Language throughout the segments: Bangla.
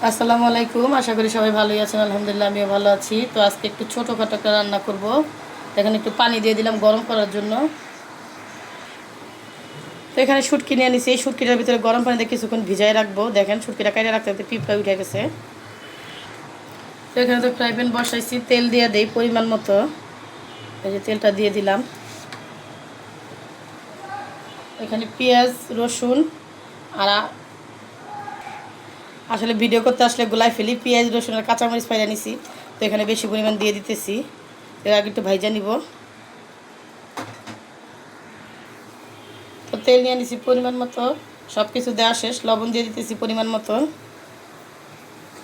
আসসালামু আলাইকুম। আশা করি সবাই ভালোই আছেন। আলহামদুলিল্লাহ আমিও ভালো আছি। তো আজকে একটু ছোটোখাটো একটা রান্না করব। এখানে একটু পানি দিয়ে দিলাম গরম করার জন্য। তো এখানে শুটকি নিয়ে নিছি। এই শুটকিটার ভিতরে গরম পানিতে কিছুক্ষণ ভিজাই রাখবো। দেখেন শুটকিটা কাটে রাখতে রাখতে পিঁপড়া উঠে গেছে। তো এখানে তো ফ্রাই প্যান বসাইছি, তেল দিয়ে দেই পরিমাণ মতো। এই যে তেলটা দিয়ে দিলাম। এখানে পেঁয়াজ, রসুন আর আসলে ভিডিও করতে আসলে গোলায় ফেলি। পেঁয়াজ, রসুন আর কাঁচামরিচ পাইরা নিছি। তো এখানে বেশি পরিমাণ দিয়ে দিতেছি। এর আগে একটু ভাইজা নিব। তো তেল নিয়ে নিছি পরিমাণ মতো, সব কিছু দেওয়া শেষ। লবণ দিয়ে দিতেছি পরিমাণ মতো।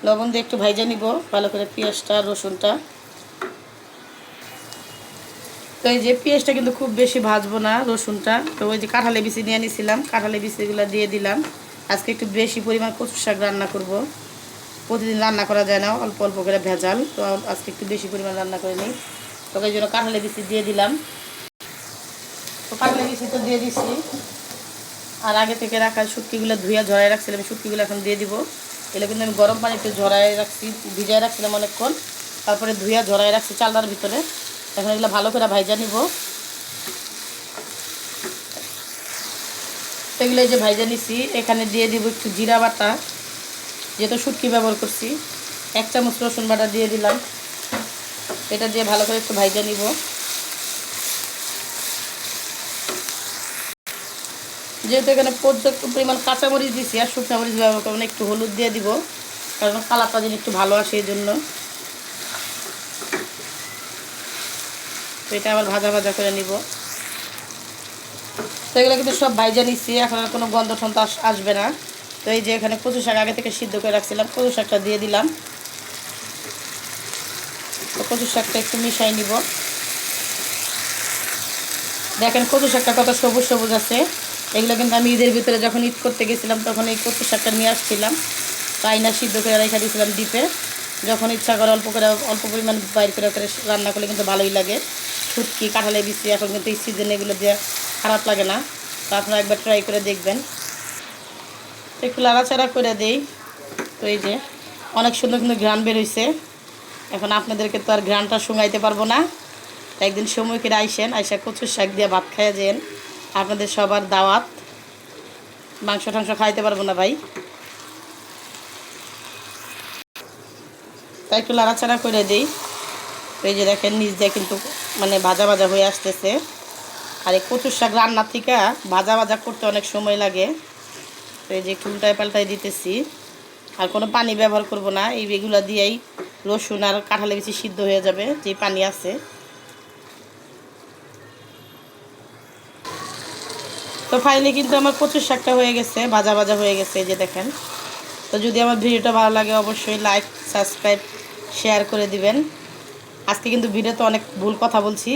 লবণ দিয়ে একটু ভাইজা নিব ভালো করে পেঁয়াজটা, রসুনটা। তো এই যে পেঁয়াজটা কিন্তু খুব বেশি ভাজবো না, রসুনটা। তো ওই যে কাঁঠালে বিচি নিয়ে নিছিলাম, কাঁঠালে বিচিগুলো দিয়ে দিলাম। আজকে একটু বেশি পরিমাণ কচু শাক রান্না করব। প্রতিদিন রান্না করা যায় না, অল্প অল্প করে ভেজাল। তো আজকে একটু বেশি পরিমাণ রান্না করে নিই। তো এই জন্য কাঁঠালে বিচি দিয়ে দিলাম। তো কাঁঠালে বিচি তো দিয়ে দিছি। আর আগে থেকে রাখা শুটকিগুলো ধুয়ে ঝরাই রাখছিলাম, শুটকিগুলো এখন দিয়ে দিব। এগুলো কিন্তু আমি গরম পানিতে ঝরাই রাখছি, ভিজাই রাখছিলাম অনেকক্ষণ। তারপরে ধুয়ে ঝরাই রাখছি চালনার ভিতরে। এখন এগুলো ভালো করে ভাইজা নিব। এগুলো এই যে ভাইজা নিছি। এখানে দিয়ে দিব একটু জিরা বাটা, যেহেতু শুটকি ব্যবহার করছি। 1 চামচ রসুন বাটা দিয়ে দিলাম। এটা দিয়ে ভালো করে একটু ভাইজা নিব। যেহেতু এখানে পর্যাপ্ত পরিমাণ কাঁচামরিচ দিছি আর শুকনো মরিচ ব্যবহার করবো না, একটু হলুদ দিয়ে দিব, কারণ কালারটা যেন একটু ভালো আসে এই জন্য। তো এটা আবার ভাজা ভাজা করে নিব। তো এগুলো কিন্তু সব ভাইজা নিচ্ছি, এখন আর কোনো গন্ধ টন্ধ আসবে না। তো এই যে এখানে কচু শাক আগে থেকে সিদ্ধ করে রাখছিলাম, কচু শাকটা দিয়ে দিলাম। তো কচু শাকটা একটু মিশাই নিব। দেখেন কচু শাকটা কত সবুজ সবুজ আছে। এগুলো কিন্তু আমি ঈদের ভিতরে যখন ঈদ করতে গেছিলাম তখন এই কচু শাকটা নিয়ে আসছিলাম। তাই না সিদ্ধ করে রেখে দিয়েছিলাম ডিপে। যখন ইচ্ছা করে অল্প করে অল্প পরিমাণ বাইর করে করে রান্না করলে কিন্তু ভালোই লাগে। শুটকি, কাঁঠালে বিচি এখন কিন্তু এই সিজনে এগুলো দিয়ে খারাপ লাগে না। তো আপনারা একবার ট্রাই করে দেখবেন। একটু লাড়াচাড়া করে দেই। তো এই যে অনেক সুন্দর সুন্দর ঘ্রাণ বের হয়েছে। এখন আপনাদেরকে তো আর ঘ্রাণটা শুঙাইতে পারবো না। একদিন সময় করে আইসেন, আইসা কচুর শাক দিয়ে ভাত খাইয়া যেন। আপনাদের সবার দাওয়াত। মাংস টাংস খাইতে পারবো না ভাই। তাই একটু লাড়াচাড়া করে দিই। তো এই যে দেখেন নিচ দিয়ে কিন্তু মানে ভাজা ভাজা হয়ে আসতেছে। আর এই কচুর শাক রান্নার থেকে ভাজা ভাজা করতে অনেক সময় লাগে। তো এই যে একটু উল্টায় পাল্টায় দিতেছি। আর কোনো পানি ব্যবহার করব না, এগুলো দিয়েই রসুন আর কাঁঠালে বেশি সিদ্ধ হয়ে যাবে যে পানি আছে। তো ফাইনালি কিন্তু আমার কচুর শাকটা হয়ে গেছে, ভাজা ভাজা হয়ে গেছে, এই যে দেখেন। তো যদি আমার ভিডিওটা ভালো লাগে অবশ্যই লাইক, সাবস্ক্রাইব, শেয়ার করে দিবেন। আজকে কিন্তু ভিডিওতে অনেক ভুল কথা বলছি,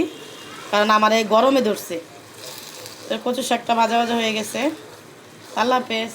কারণ আমার এই গরমে ধরছে। তো কচুর শাকটা ভাজা ভাজা হয়ে গেছে। আল্লাহ হাফেজ।